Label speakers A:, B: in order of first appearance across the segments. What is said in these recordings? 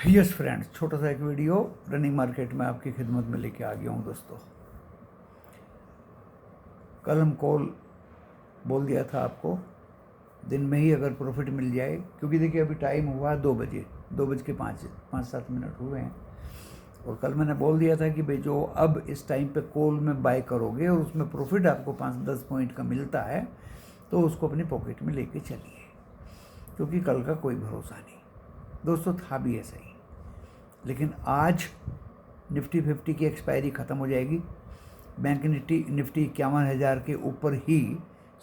A: Yes friends, छोटा सा एक वीडियो रनिंग मार्केट में आपकी खिदमत में लेके आ गया हूँ दोस्तों। कल हम कॉल बोल दिया था आपको, दिन में ही अगर प्रॉफिट मिल जाए, क्योंकि देखिए अभी टाइम हुआ 2 बजे, 2:05 हुए हैं। और कल मैंने बोल दिया था कि भाई जो अब इस टाइम पे कॉल में बाय करोगे और उसमें प्रॉफिट आपको 5-10 पॉइंट का मिलता है तो उसको अपनी पॉकेट में लेके चलिए, क्योंकि कल का कोई भरोसा नहीं दोस्तों। था भी ऐसा ही, लेकिन आज निफ्टी 50 की एक्सपायरी ख़त्म हो जाएगी। बैंक निफ्टी 51,000 के ऊपर ही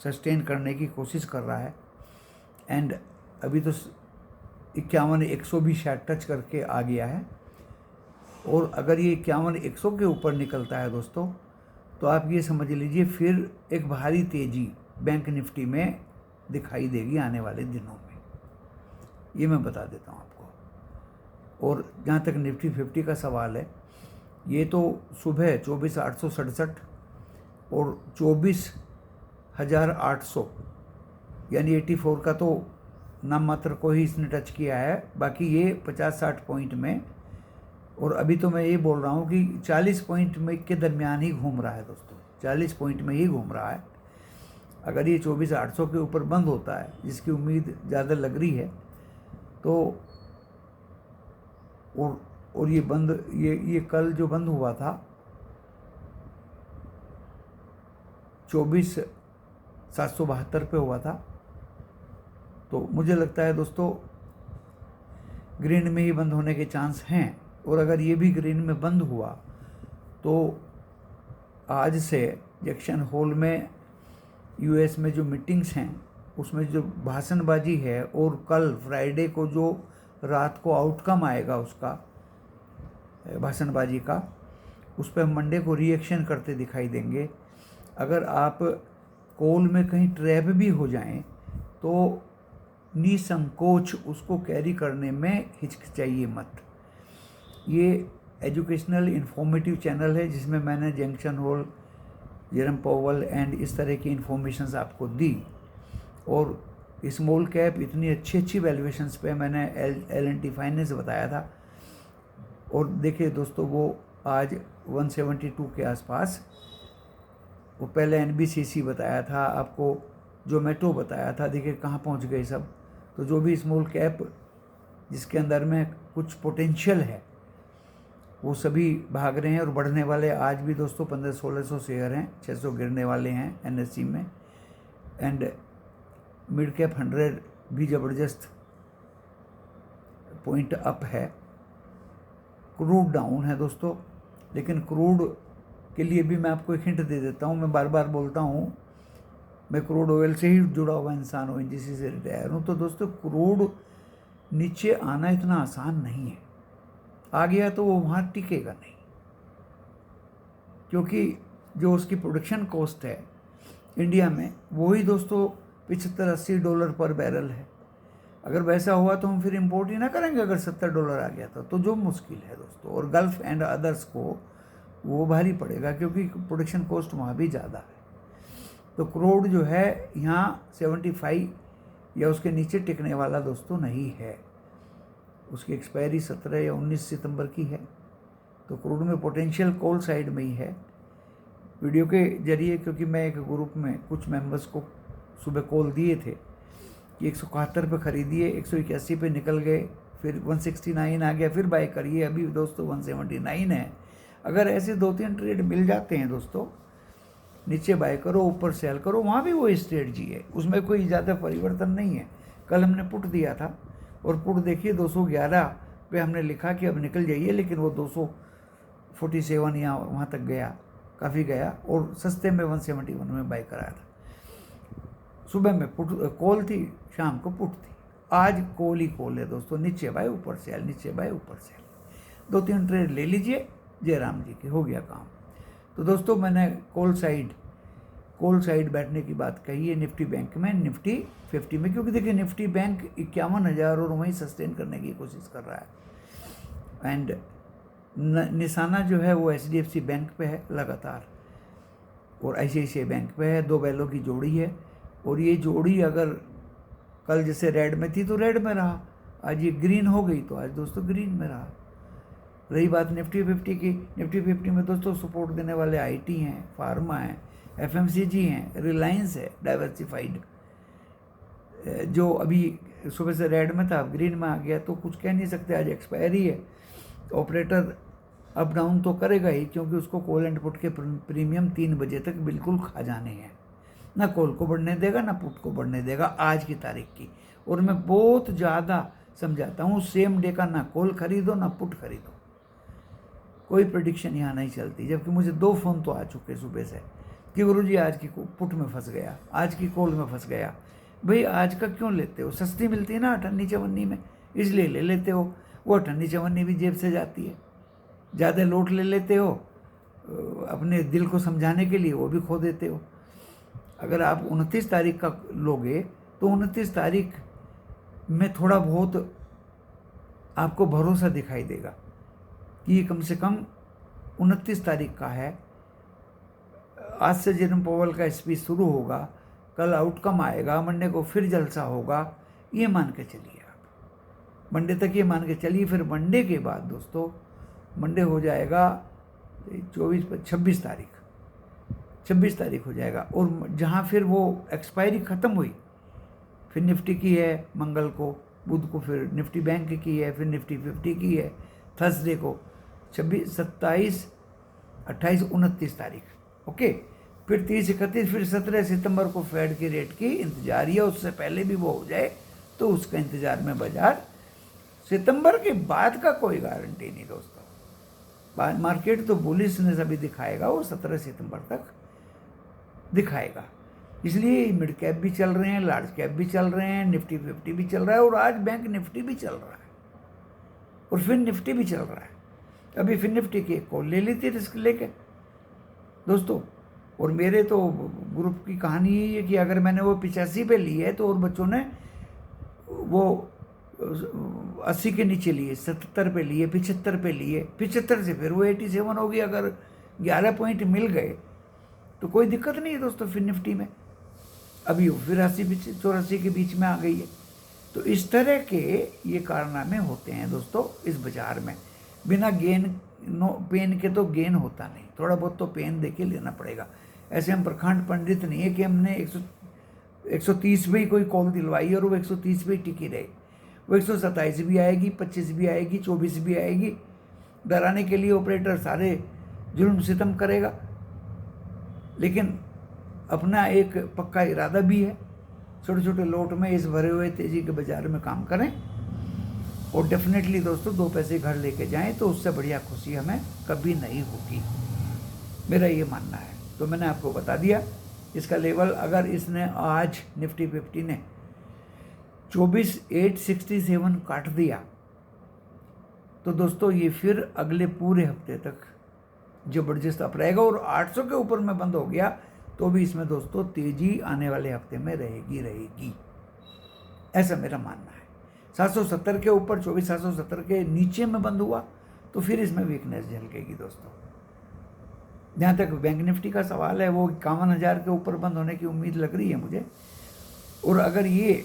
A: सस्टेन करने की कोशिश कर रहा है। एंड अभी तो 51,100 भी शायद टच करके आ गया है। और अगर ये 51,100 के ऊपर निकलता है दोस्तों, तो आप ये समझ लीजिए फिर एक भारी तेज़ी बैंक निफ्टी में दिखाई देगी आने वाले दिनों में, ये मैं बता देता हूँ आपको। और जहाँ तक निफ्टी 50 का सवाल है, ये तो सुबह 24,867 और 24,800 यानी 84 का तो नाम मात्र को ही इसने टच किया है, बाकी ये 50-60 पॉइंट में। और अभी तो मैं ये बोल रहा हूँ कि 40 पॉइंट में के दरमियान ही घूम रहा है दोस्तों, 40 पॉइंट में ही घूम रहा है। अगर ये 24,800 के ऊपर बंद होता है, जिसकी उम्मीद ज़्यादा लग रही है, तो और ये कल जो बंद हुआ था 24,772 पे हुआ था, तो मुझे लगता है दोस्तों ग्रीन में ही बंद होने के चांस हैं। और अगर ये भी ग्रीन में बंद हुआ तो आज से जैक्सन होल में यूएस में जो मीटिंग्स हैं उसमें जो भाषणबाजी है, और कल फ्राइडे को जो रात को आउटकम आएगा उसका भाषणबाजी का, उस पर हम मंडे को रिएक्शन करते दिखाई देंगे। अगर आप कॉल में कहीं ट्रैप भी हो जाएं तो निसंकोच उसको कैरी करने में हिचकिचाइए मत। ये एजुकेशनल इन्फॉर्मेटिव चैनल है जिसमें मैंने junction whole, Jeram Pavel and इस तरह की इन्फॉर्मेशंस आपको दी। और स्मॉल कैप इतनी अच्छी वैल्यूएशंस पे मैंने L&T फाइनेंस बताया था, और देखिए दोस्तों वो आज 172 के आसपास। वो पहले NBCC बताया था आपको, जोमेटो बताया था, देखिए कहाँ पहुँच गए सब। तो जो भी स्मॉल कैप जिसके अंदर में कुछ पोटेंशियल है वो सभी भाग रहे हैं और बढ़ने वाले। आज भी दोस्तों 1500-1600 शेयर हैं, 600 गिरने वाले हैं NSE में। एंड मिड कैप 100 भी ज़बरदस्त पॉइंट अप है। क्रूड डाउन है दोस्तों, लेकिन क्रूड के लिए भी मैं आपको एक हिंट दे देता हूँ। मैं बार बार बोलता हूँ, मैं क्रूड ऑयल से ही जुड़ा हुआ इंसान हूँ, NGC से रिटायर हूँ। तो दोस्तों क्रूड नीचे आना इतना आसान नहीं है। आ गया तो वो वहाँ टिकेगा नहीं, क्योंकि जो उसकी प्रोडक्शन कॉस्ट है इंडिया में वही दोस्तों $75-80 पर बैरल है। अगर वैसा हुआ तो हम फिर इंपोर्ट ही ना करेंगे, अगर $70 आ गया तो जो मुश्किल है दोस्तों। और गल्फ़ एंड अदर्स को वो भारी पड़ेगा, क्योंकि प्रोडक्शन कॉस्ट वहाँ भी ज़्यादा है। तो क्रूड जो है यहाँ 75 या उसके नीचे टिकने वाला दोस्तों नहीं है। उसकी एक्सपायरी 17 या 19 सितंबर की है। तो क्रूड में पोटेंशियल कॉल साइड में ही है। वीडियो के जरिए, क्योंकि मैं एक ग्रुप में कुछ मेंबर्स को सुबह कॉल दिए थे कि 171 पे ख़रीदिए, 181 पे निकल गए, फिर 169 आ गया, फिर बाय करिए। अभी दोस्तों 179 है। अगर ऐसे 2-3 ट्रेड मिल जाते हैं दोस्तों, नीचे बाय करो, ऊपर सेल करो, वहाँ भी वो स्ट्रेटजी है, उसमें कोई ज़्यादा परिवर्तन नहीं है। कल हमने पुट दिया था और पुट देखिए 211 पे हमने लिखा कि अब निकल जाइए, लेकिन वो 247 या वहाँ तक गया, काफ़ी गया, और सस्ते में 171 में बाय कराया था। सुबह में पुट कॉल थी, शाम को पुट थी। आज कॉल ही कॉल है दोस्तों, नीचे बाय ऊपर सेल, नीचे बाय ऊपर सेल। 2-3 ट्रेड ले लीजिए, जयराम जी के हो गया काम। तो दोस्तों मैंने कॉल साइड बैठने की बात कही है निफ्टी बैंक में, निफ्टी 50 में, क्योंकि देखिए निफ्टी बैंक 51,000 और वहीं सस्टेन करने की कोशिश कर रहा है। एंड निशाना जो है वो HDFC बैंक पे है लगातार, और ICICI बैंक पे है। 2 बैलों की जोड़ी है, और ये जोड़ी अगर कल जैसे रेड में थी तो रेड में रहा, आज ये ग्रीन हो गई तो आज दोस्तों ग्रीन में रहा। रही बात निफ्टी 50 की, निफ्टी 50 में दोस्तों सपोर्ट देने वाले आईटी हैं, फार्मा हैं, एफएमसीजी हैं, रिलायंस है, डाइवर्सिफाइड जो अभी सुबह से रेड में था, ग्रीन में आ गया, तो कुछ कह नहीं सकते। आज एक्सपायरी है, ऑपरेटर अप डाउन तो करेगा ही, क्योंकि उसको कॉल एंड पुट के प्रीमियम 3 बजे तक बिल्कुल खा जाने हैं। ना कॉल को बढ़ने देगा ना पुट को बढ़ने देगा आज की तारीख की। और मैं बहुत ज़्यादा समझाता हूँ, सेम डे का ना कॉल खरीदो ना पुट खरीदो, कोई प्रेडिक्शन यहाँ नहीं चलती। जबकि मुझे 2 फ़ोन तो आ चुके सुबह से कि गुरुजी आज की पुट में फंस गया, आज की कॉल में फंस गया। भाई आज का क्यों लेते हो, सस्ती मिलती है ना 58-54 में, इसलिए ले लेते हो। वो 58-54 भी जेब से जाती है। ज़्यादा लोट ले लेते हो अपने दिल को समझाने के लिए, वो भी खो देते हो। अगर आप 29 तारीख का लोगे तो 29 तारीख में थोड़ा बहुत आपको भरोसा दिखाई देगा कि कम से कम 29 तारीख का है। आज से जेरोम पावेल का स्पीच शुरू होगा, कल आउटकम आएगा, मंडे को फिर जलसा होगा, ये मान के चलिए आप। मंडे तक ये मान के चलिए, फिर मंडे के बाद दोस्तों मंडे हो जाएगा 26 तारीख, 26 तारीख हो जाएगा। और जहाँ फिर वो एक्सपायरी ख़त्म हुई, फिर निफ्टी की है मंगल को, बुध को फिर निफ्टी बैंक की है, फिर निफ्टी 50 की है थर्सडे को, 26, 27, 28, 29 तारीख। ओके, फिर 30, 31, फिर 17 सितंबर को फेड की रेट की इंतजार है। उससे पहले भी वो हो जाए तो उसका इंतजार में बाजार। सितंबर के बाद का कोई गारंटी नहीं दोस्तों। मार्केट तो बुलिश ने सभी दिखाएगा और 17 सितंबर तक दिखाएगा। इसलिए मिड कैप भी चल रहे हैं, लार्ज कैप भी चल रहे हैं, निफ्टी 50 भी चल रहा है, और आज बैंक निफ्टी भी चल रहा है, और फिर निफ्टी भी चल रहा है। अभी फिर निफ्टी की एक कॉल ले ली थी रिस्क लेके दोस्तों। और मेरे तो ग्रुप की कहानी यही है कि अगर मैंने वो 85 पे ली है तो और बच्चों ने वो 80 के नीचे लिए, 77 पे लिए, 75 पे लिए, 75 से फिर वो 87 होगी। अगर 11 पॉइंट मिल गए तो कोई दिक्कत नहीं है दोस्तों। फिर निफ्टी में अभी वो फिर 80-84 के बीच में आ गई है। तो इस तरह के ये कारनामे होते हैं दोस्तों इस बाजार में। बिना पेन के तो गेन होता नहीं, थोड़ा बहुत तो पेन देके लेना पड़ेगा। ऐसे हम प्रखंड पंडित नहीं है कि हमने 130 पे ही कोई कॉल दिलवाई और वो 130 पे ही टिकी रहे। वो 127 भी आएगी, 25 भी आएगी, 24 भी आएगी। डराने के लिए ऑपरेटर सारे जुल्म सितम करेगा, लेकिन अपना एक पक्का इरादा भी है। छोटे छोटे लोट में इस भरे हुए तेजी के बाजार में काम करें और डेफिनेटली दोस्तों 2 पैसे घर लेके जाएं, तो उससे बढ़िया खुशी हमें कभी नहीं होगी, मेरा ये मानना है। तो मैंने आपको बता दिया इसका लेवल। अगर इसने आज निफ्टी 50 ने 24,867 काट दिया तो दोस्तों ये फिर अगले पूरे हफ्ते तक जबरदस्त अप रहेगा। और 800 के ऊपर में बंद हो गया तो भी इसमें दोस्तों तेजी आने वाले हफ्ते में रहेगी, ऐसा मेरा मानना है। 770 के ऊपर 24,770 के नीचे में बंद हुआ तो फिर इसमें वीकनेस झलकेगी दोस्तों। जहाँ तक बैंक निफ्टी का सवाल है, वो 51,000 के ऊपर बंद होने की उम्मीद लग रही है मुझे। और अगर ये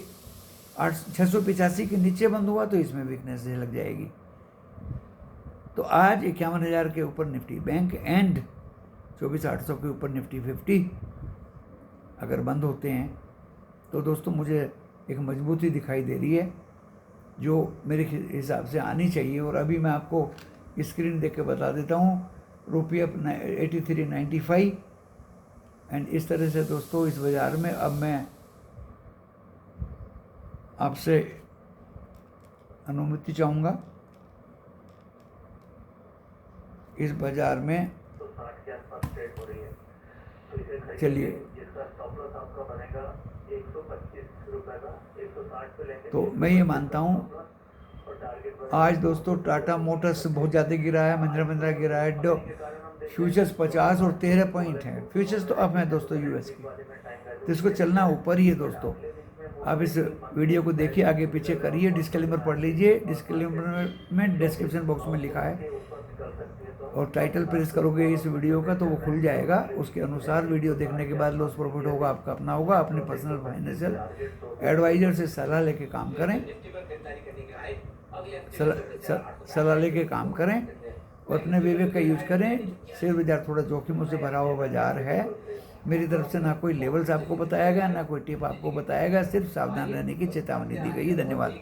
A: 685 के नीचे बंद हुआ तो इसमें वीकनेस लग जाएगी। तो आज 51,000 के ऊपर निफ्टी बैंक एंड 24,800 के ऊपर निफ्टी 50 अगर बंद होते हैं तो दोस्तों मुझे एक मजबूती दिखाई दे रही है जो मेरे हिसाब से आनी चाहिए। और अभी मैं आपको स्क्रीन देख के बता देता हूँ, रुपये 83.95 एंड इस तरह से दोस्तों इस बाज़ार में अब मैं आपसे अनुमति चाहूँगा इस बाज़ार में। चलिए, तो मैं ये मानता हूँ आज दोस्तों टाटा मोटर्स बहुत ज़्यादा गिरा है, महिंद्रा गिरा है, फ्यूचर्स 50 और 13 पॉइंट है। फ्यूचर्स तो अब है दोस्तों यूएस की, तो इसको चलना ऊपर ही है दोस्तों। आप इस वीडियो को देखिए, आगे पीछे करिए, डिस्क्लेमर पढ़ लीजिए। डिस्क्लेमर में डिस्क्रिप्शन बॉक्स में लिखा है और टाइटल प्रेस करोगे इस वीडियो का तो वो खुल जाएगा। उसके अनुसार वीडियो देखने के बाद लॉस प्रॉफिट होगा आपका अपना होगा। अपने पर्सनल फाइनेंशियल एडवाइजर से सलाह लेके काम करें। सलाह लेके काम करें और अपने विवेक का यूज करें। शेयर बाजार थोड़ा जोखिमों से भरा हुआ बाजार है। मेरी तरफ से ना कोई लेवल्स आपको बताया गया, ना कोई टिप आपको बताया गया, सिर्फ सावधान रहने की चेतावनी दी गई है। धन्यवाद।